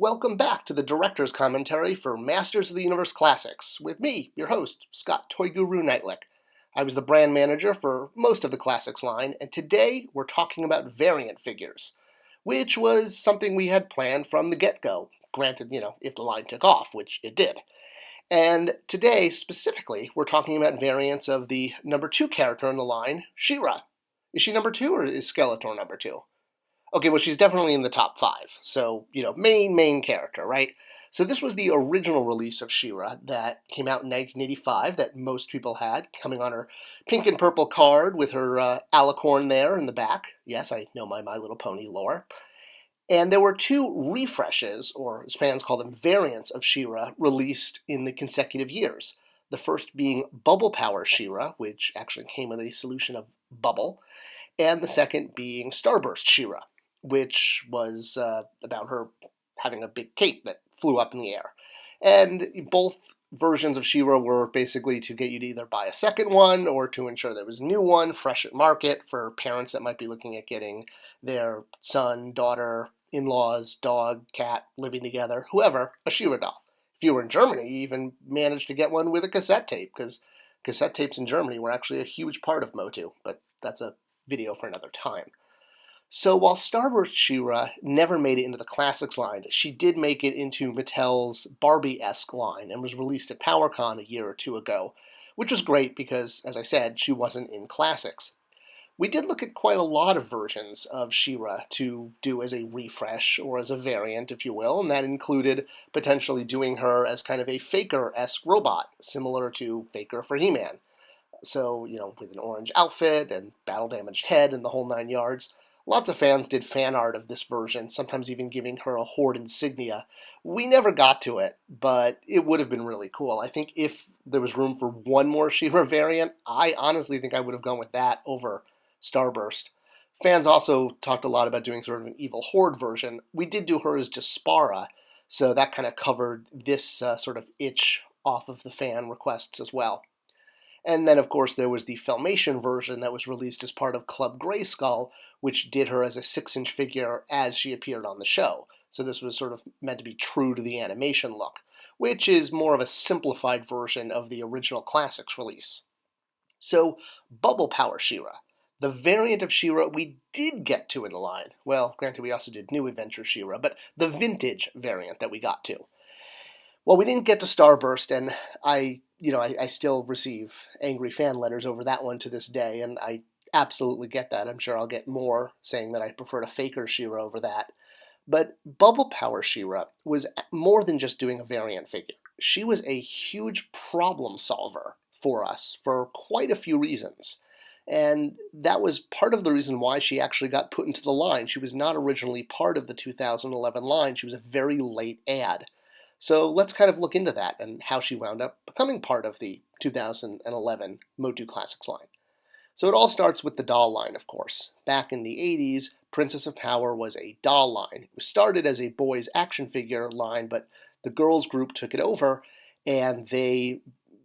Welcome back to the Director's Commentary for Masters of the Universe Classics, with me, your host, Scott Toy Guru Neitlich. I was the brand manager for most of the Classics line, and today we're talking about variant figures, which was something we had planned from the get-go, granted, if the line took off, which it did. And today, specifically, we're talking about variants of the number 2 character in the line, She-Ra. Is she number 2 or is Skeletor number 2? Okay, well, she's definitely in the top 5. So, main character, right? So this was the original release of She-Ra that came out in 1985 that most people had, coming on her pink and purple card with her alicorn there in the back. Yes, I know my My Little Pony lore. And there were 2 refreshes, or as fans call them, variants of She-Ra, released in the consecutive years. The first being Bubble Power She-Ra, which actually came with a solution of bubble, and the second being Starburst She-Ra, which was about her having a big cape that flew up in the air. And both versions of She-Ra were basically to get you to either buy a second one or to ensure there was a new one fresh at market for parents that might be looking at getting their son, daughter, in-laws, dog, cat living together, whoever, a She-Ra doll. If you were in Germany, you even managed to get one with a cassette tape, because cassette tapes in Germany were actually a huge part of MOTU, but that's a video for another time. So while Starburst She-Ra never made it into the Classics line, she did make it into Mattel's Barbie-esque line and was released at PowerCon a year or 2 ago, which was great because, as I said, she wasn't in Classics. We did look at quite a lot of versions of She-Ra to do as a refresh, or as a variant, if you will, and that included potentially doing her as kind of a Faker-esque robot, similar to Faker for He-Man. So, with an orange outfit and battle-damaged head and the whole 9 yards. Lots of fans did fan art of this version, sometimes even giving her a Horde insignia. We never got to it, but it would have been really cool. I think if there was room for one more She-Ra variant, I honestly think I would have gone with that over Starburst. Fans also talked a lot about doing sort of an evil Horde version. We did do her as Jaspara, so that kind of covered this sort of itch off of the fan requests as well. And then, of course, there was the Filmation version that was released as part of Club Grayskull, which did her as a 6-inch figure as she appeared on the show. So this was sort of meant to be true to the animation look, which is more of a simplified version of the original Classics release. So, Bubble Power She-Ra, the variant of She-Ra we did get to in the line. Well, granted, we also did New Adventure She-Ra, but the vintage variant that we got to. Well, we didn't get to Starburst, and I still receive angry fan letters over that one to this day, and I absolutely get that. I'm sure I'll get more saying that I preferred a Faker She-Ra over that. But Bubble Power She-Ra was more than just doing a variant figure. She was a huge problem solver for us for quite a few reasons. And that was part of the reason why she actually got put into the line. She was not originally part of the 2011 line. She was a very late ad. So let's kind of look into that and how she wound up becoming part of the 2011 MOTU Classics line. So it all starts with the doll line, of course. Back in the 80s, Princess of Power was a doll line. It started as a boys' action figure line, but the girls group took it over, and they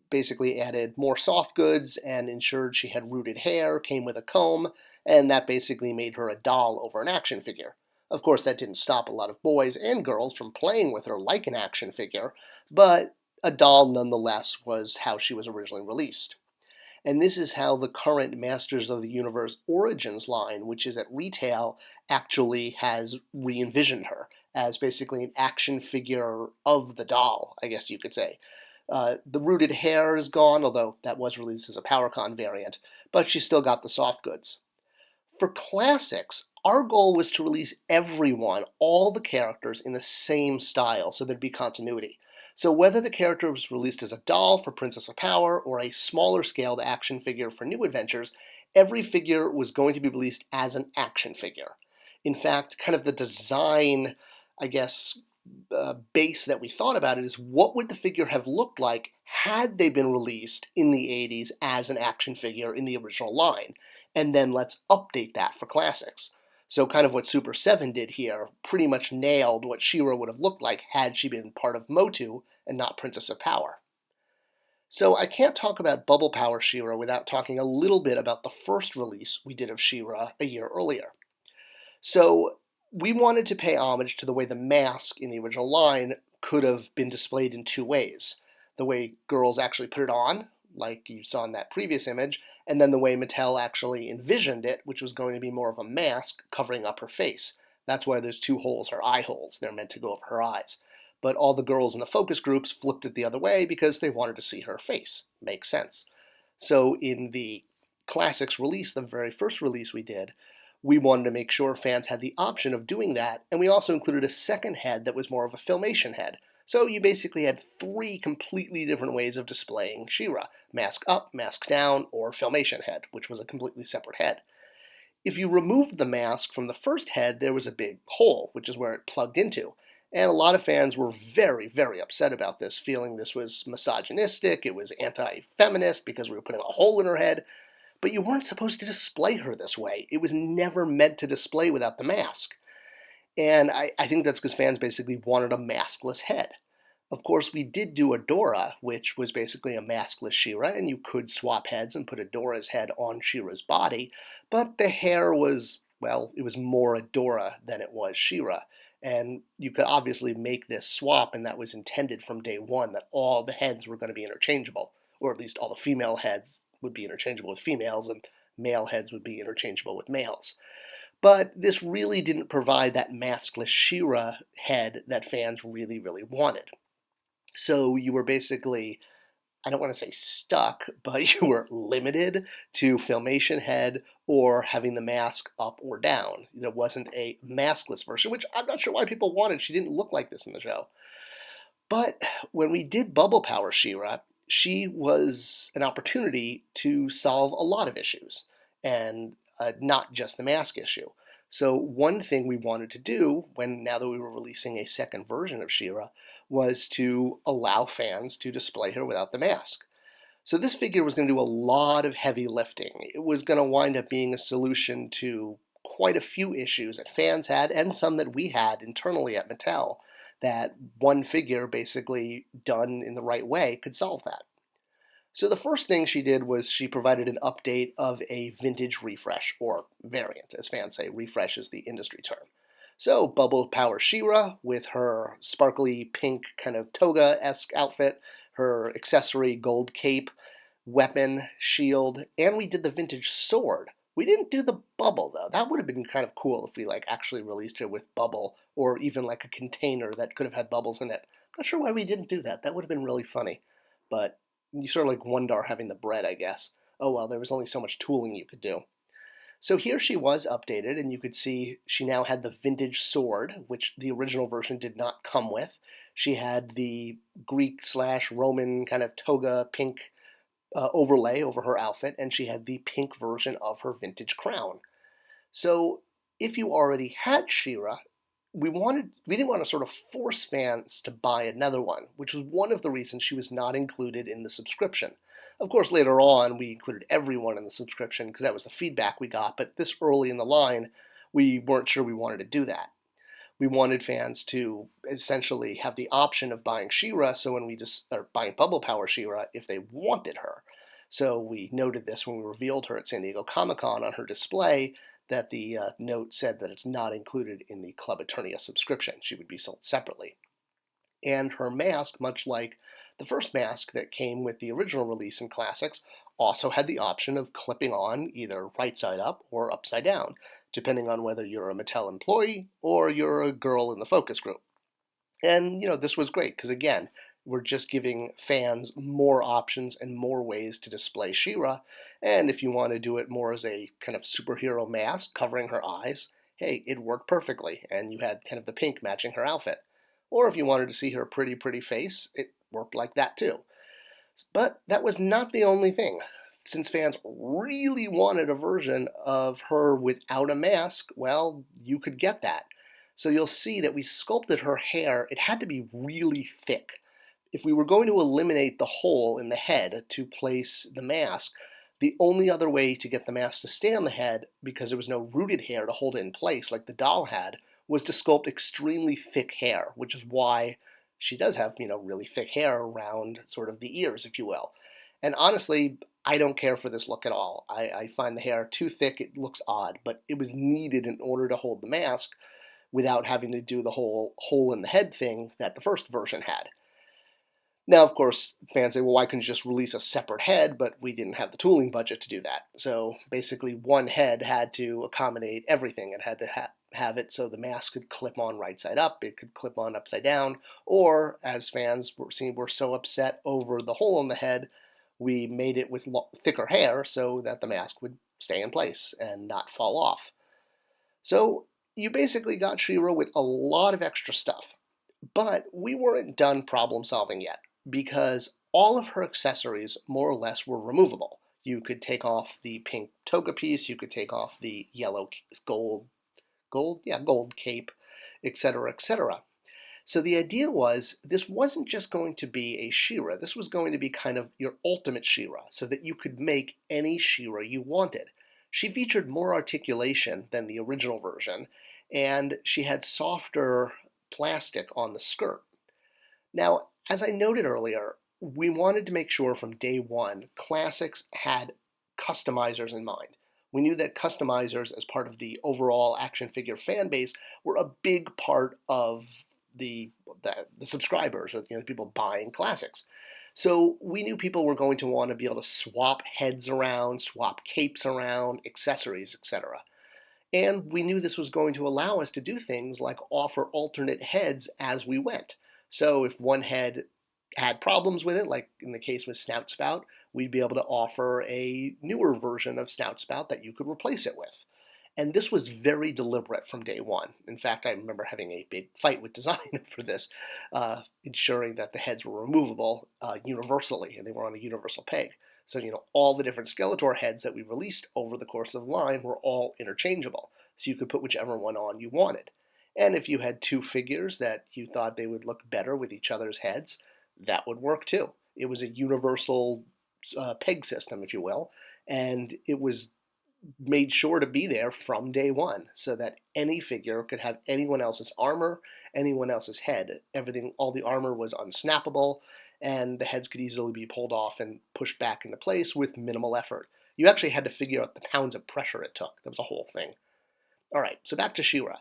basically added more soft goods and ensured she had rooted hair, came with a comb, and that basically made her a doll over an action figure. Of course, that didn't stop a lot of boys and girls from playing with her like an action figure, but a doll nonetheless was how she was originally released. And this is how the current Masters of the Universe Origins line, which is at retail, actually has re-envisioned her as basically an action figure of the doll, I guess you could say. The rooted hair is gone, although that was released as a PowerCon variant, but she still got the soft goods. For Classics, our goal was to release everyone, all the characters, in the same style so there'd be continuity. So whether the character was released as a doll for Princess of Power or a smaller scaled action figure for New Adventures, every figure was going to be released as an action figure. In fact, kind of the design, base that we thought about it is what would the figure have looked like had they been released in the 80s as an action figure in the original line? And then let's update that for Classics. So kind of what Super 7 did here pretty much nailed what She-Ra would have looked like had she been part of MOTU and not Princess of Power. So I can't talk about Bubble Power She-Ra without talking a little bit about the first release we did of She-Ra a year earlier. So We wanted to pay homage to the way the mask in the original line could have been displayed in two ways. The way girls actually put it on, like you saw in that previous image, and then the way Mattel actually envisioned it, which was going to be more of a mask covering up her face. That's why those two holes are eye holes. They're meant to go over her eyes. But all the girls in the focus groups flipped it the other way because they wanted to see her face. Makes sense. So in the Classics release, the very first release we did, we wanted to make sure fans had the option of doing that, and we also included a second head that was more of a filmation head. So you basically had three completely different ways of displaying She-Ra: mask up, mask down, or filmation head, which was a completely separate head. If you removed the mask from the first head, there was a big hole, which is where it plugged into. And a lot of fans were very, very upset about this, feeling this was misogynistic, it was anti-feminist because we were putting a hole in her head. But you weren't supposed to display her this way. It was never meant to display without the mask. And I think that's because fans basically wanted a maskless head. Of course, we did do Adora, which was basically a maskless She-Ra, and you could swap heads and put Adora's head on She-Ra's body, but the hair was, well, it was more Adora than it was She-Ra. And you could obviously make this swap, and that was intended from day one, that all the heads were going to be interchangeable, or at least all the female heads would be interchangeable with females, and male heads would be interchangeable with males. But this really didn't provide that maskless She-Ra head that fans really, really wanted. So you were basically, I don't want to say stuck, but you were limited to filmation head or having the mask up or down. There wasn't a maskless version, which I'm not sure why people wanted. She didn't look like this in the show. But when we did Bubble Power She-Ra, she was an opportunity to solve a lot of issues, and not just the mask issue. So one thing we wanted to do, now that we were releasing a second version of She-Ra, was to allow fans to display her without the mask. So this figure was going to do a lot of heavy lifting. It was going to wind up being a solution to quite a few issues that fans had, and some that we had internally at Mattel, that one figure, basically done in the right way, could solve that. So the first thing she did was she provided an update of a vintage refresh, or variant, as fans say. Refresh is the industry term. So Bubble Power She-Ra with her sparkly pink kind of toga-esque outfit, her accessory gold cape, weapon, shield, and we did the vintage sword. We didn't do the bubble, though. That would have been kind of cool if we actually released her with bubble, or even a container that could have had bubbles in it. I'm not sure why we didn't do that. That would have been really funny. But you sort of wonder having the bread, I guess. Oh well, there was only so much tooling you could do. So here she was updated, and you could see she now had the vintage sword, which the original version did not come with. She had the Greek/Roman kind of toga pink overlay over her outfit, and she had the pink version of her vintage crown. So if you already had She-Ra, we didn't want to sort of force fans to buy another one, which was one of the reasons she was not included in the subscription. Of course, later on, we included everyone in the subscription because that was the feedback we got, but this early in the line, we weren't sure we wanted to do that. We wanted fans to essentially have the option of buying She-Ra, or buying Bubble Power She-Ra if they wanted her. So we noted this when we revealed her at San Diego Comic-Con on her display, that the note said that it's not included in the Club Eternia subscription. She would be sold separately. And her mask, much like the first mask that came with the original release in Classics, also had the option of clipping on either right side up or upside down, depending on whether you're a Mattel employee or you're a girl in the focus group. And, this was great because, again, we're just giving fans more options and more ways to display She-Ra. And if you want to do it more as a kind of superhero mask covering her eyes, hey, it worked perfectly. And you had kind of the pink matching her outfit. Or if you wanted to see her pretty, pretty face, it worked like that too. But that was not the only thing. Since fans really wanted a version of her without a mask, well, you could get that. So you'll see that we sculpted her hair. It had to be really thick. If we were going to eliminate the hole in the head to place the mask, the only other way to get the mask to stay on the head, because there was no rooted hair to hold it in place like the doll had, was to sculpt extremely thick hair, which is why she does have, really thick hair around sort of the ears, if you will. And honestly, I don't care for this look at all. I find the hair too thick, it looks odd, but it was needed in order to hold the mask, without having to do the whole hole in the head thing that the first version had. Now, of course, fans say, well, why couldn't you just release a separate head? But we didn't have the tooling budget to do that. So basically, one head had to accommodate everything. It had to have it so the mask could clip on right side up, it could clip on upside down, or as fans were so upset over the hole in the head, we made it with thicker hair so that the mask would stay in place and not fall off. So you basically got She-Ra with a lot of extra stuff. But we weren't done problem solving yet, because all of her accessories more or less were removable. You could take off the pink toga piece, you could take off the yellow gold cape, etc., etc. So the idea was this wasn't just going to be a She-Ra, this was going to be kind of your ultimate She-Ra, so that you could make any She-Ra you wanted. She featured more articulation than the original version, and she had softer plastic on the skirt. Now, as I noted earlier, we wanted to make sure from day one Classics had customizers in mind. We knew that customizers, as part of the overall action figure fan base, were a big part of the subscribers, or the people buying Classics. So we knew people were going to want to be able to swap heads around, swap capes around, accessories, etc. And we knew this was going to allow us to do things like offer alternate heads as we went. So if one head had problems with it, like in the case with Snout Spout, we'd be able to offer a newer version of Snout Spout that you could replace it with. And this was very deliberate from day one. In fact, I remember having a big fight with design for this, ensuring that the heads were removable universally, and they were on a universal peg. So, all the different Skeletor heads that we released over the course of the line were all interchangeable. So you could put whichever one on you wanted. And if you had two figures that you thought they would look better with each other's heads, that would work too. It was a universal peg system, if you will, and it was made sure to be there from day one so that any figure could have anyone else's armor, anyone else's head. Everything, all the armor was unsnappable, and the heads could easily be pulled off and pushed back into place with minimal effort. You actually had to figure out the pounds of pressure it took. That was a whole thing. All right, so back to She-Ra.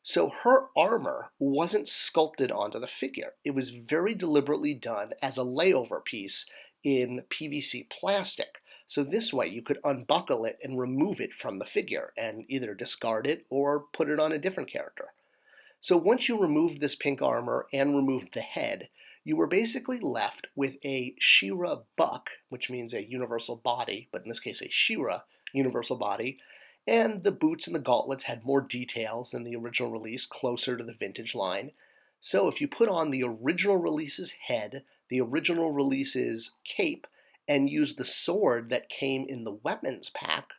So her armor wasn't sculpted onto the figure. It was very deliberately done as a layover piece in PVC plastic. So this way you could unbuckle it and remove it from the figure and either discard it or put it on a different character. So once you removed this pink armor and removed the head, you were basically left with a She-Ra buck, which means a universal body, but in this case a She-Ra universal body, and the boots and the gauntlets had more details than the original release, closer to the vintage line. So if you put on the original release's head, the original release's cape, and use the sword that came in the weapons pack,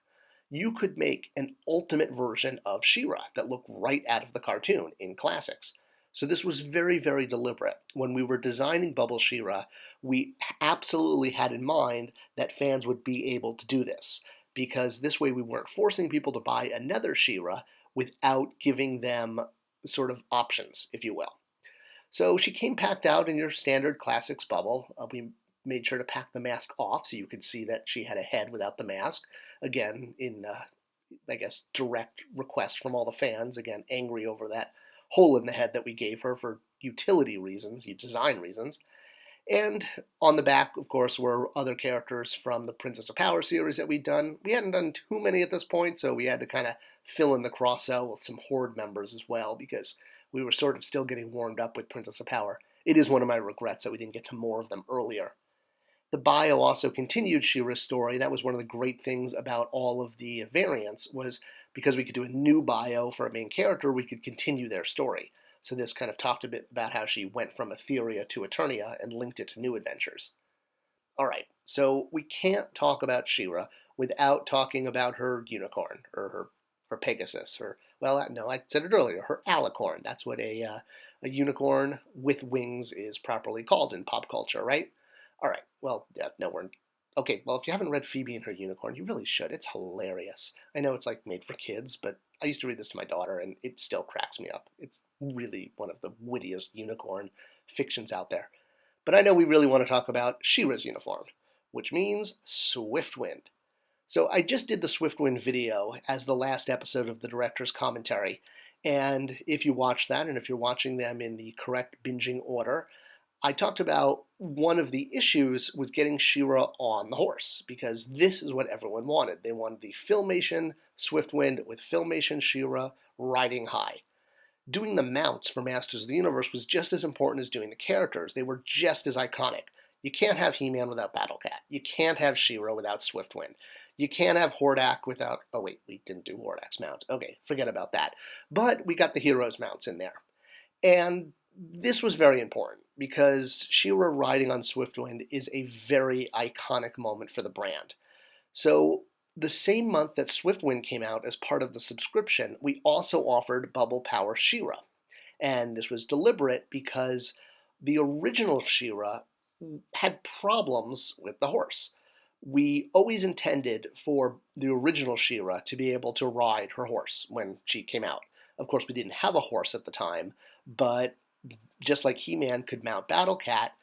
you could make an ultimate version of She-Ra that looked right out of the cartoon in Classics. So this was very, very deliberate. When we were designing Bubble She-Ra, we absolutely had in mind that fans would be able to do this, because this way we weren't forcing people to buy another She-Ra without giving them sort of options, if you will. So she came packed out in your standard Classics bubble. We made sure to pack the mask off so you could see that she had a head without the mask. Again, in, direct request from all the fans, again, angry over that hole in the head that we gave her for utility reasons, design reasons. And on the back, of course, were other characters from the Princess of Power series that we'd done. We hadn't done too many at this point, so we had to kind of fill in the cross-sell with some Horde members as well, because we were sort of still getting warmed up with Princess of Power. It is one of my regrets that we didn't get to more of them earlier. The bio also continued She-Ra's story. That was one of the great things about all of the variants, was because we could do a new bio for a main character, we could continue their story. So this kind of talked a bit about how she went from Etheria to Eternia and linked it to New Adventures. All right, so we can't talk about She-Ra without talking about her unicorn, or her Pegasus, I said it earlier, her alicorn. That's what a unicorn with wings is properly called in pop culture, right? All right, okay, well, if you haven't read Phoebe and Her Unicorn, you really should. It's hilarious. I know it's made for kids, but I used to read this to my daughter, and it still cracks me up. It's really one of the wittiest unicorn fictions out there. But I know we really want to talk about She-Ra's uniform, which means Swiftwind. So I just did the Swiftwind video as the last episode of the director's commentary, And if you watch that, and if you're watching them in the correct binging order, I talked about one of the issues was getting She-Ra on the horse, because this is what everyone wanted. They wanted the Filmation Swiftwind with Filmation She-Ra riding high. Doing the mounts for Masters of the Universe was just as important as doing the characters. They were just as iconic. You can't have He-Man without Battle-Cat. You can't have She-Ra without Swiftwind. You can't have Hordak without... Oh, wait, we didn't do Hordak's mount. Okay, forget about that. But we got the Heroes mounts in there. And this was very important because She-Ra riding on Swiftwind is a very iconic moment for the brand. So the same month that Swiftwind came out as part of the subscription, we also offered Bubble Power She-Ra. And this was deliberate because the original She-Ra had problems with the horse. We always intended for the original She-Ra to be able to ride her horse when she came out. Of course, we didn't have a horse at the time, but just like He-Man could mount Battle-Cat,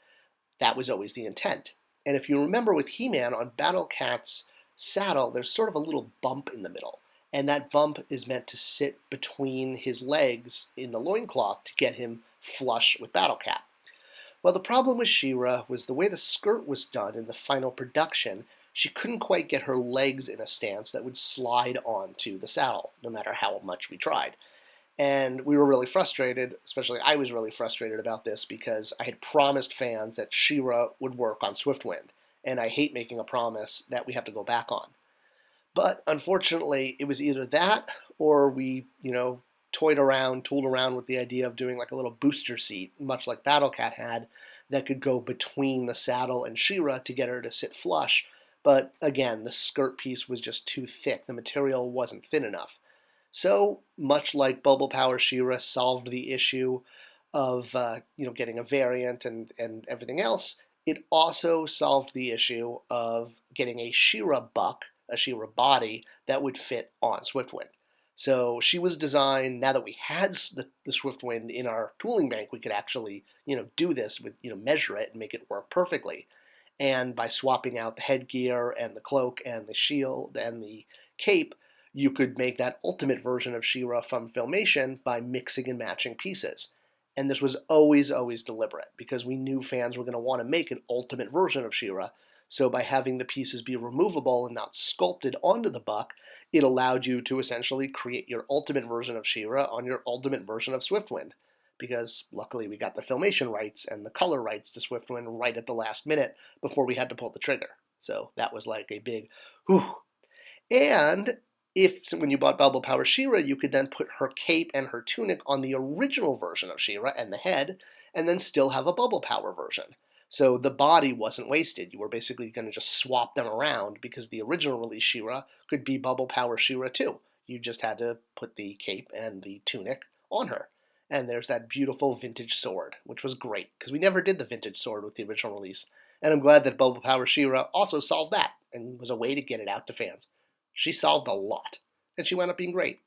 that was always the intent. And if you remember with He-Man, on Battle-Cat's saddle, there's sort of a little bump in the middle. And that bump is meant to sit between his legs in the loincloth to get him flush with Battle-Cat. Well, the problem with She-Ra was the way the skirt was done in the final production. She couldn't quite get her legs in a stance that would slide onto the saddle, no matter how much we tried. And we were really frustrated, especially I was really frustrated about this because I had promised fans that She-Ra would work on Swiftwind, and I hate making a promise that we have to go back on. But unfortunately, it was either that or we, tooled around with the idea of doing like a little booster seat, much like Battle-Cat had, that could go between the saddle and She-Ra to get her to sit flush. But again, the skirt piece was just too thick. The material wasn't thin enough. So, much like Bubble Power She-Ra solved the issue of getting a variant and everything else, it also solved the issue of getting a She-Ra buck, a She-Ra body, that would fit on Swiftwind. So she was designed, now that we had the Swiftwind in our tooling bank, we could actually do this with, measure it and make it work perfectly. And by swapping out the headgear and the cloak and the shield and the cape, you could make that ultimate version of She-Ra from Filmation by mixing and matching pieces. And this was always, always deliberate, because we knew fans were going to want to make an ultimate version of She-Ra. So by having the pieces be removable and not sculpted onto the buck, it allowed you to essentially create your ultimate version of She-Ra on your ultimate version of Swiftwind. Because luckily we got the Filmation rights and the color rights to Swiftwind right at the last minute before we had to pull the trigger. So that was like a big whew. And when you bought Bubble Power She-Ra, you could then put her cape and her tunic on the original version of She-Ra and the head, and then still have a Bubble Power version. So the body wasn't wasted. You were basically going to just swap them around, because the original release She-Ra could be Bubble Power She-Ra too. You just had to put the cape and the tunic on her. And there's that beautiful vintage sword, which was great, because we never did the vintage sword with the original release. And I'm glad that Bubble Power She-Ra also solved that, and was a way to get it out to fans. She solved a lot, and she wound up being great.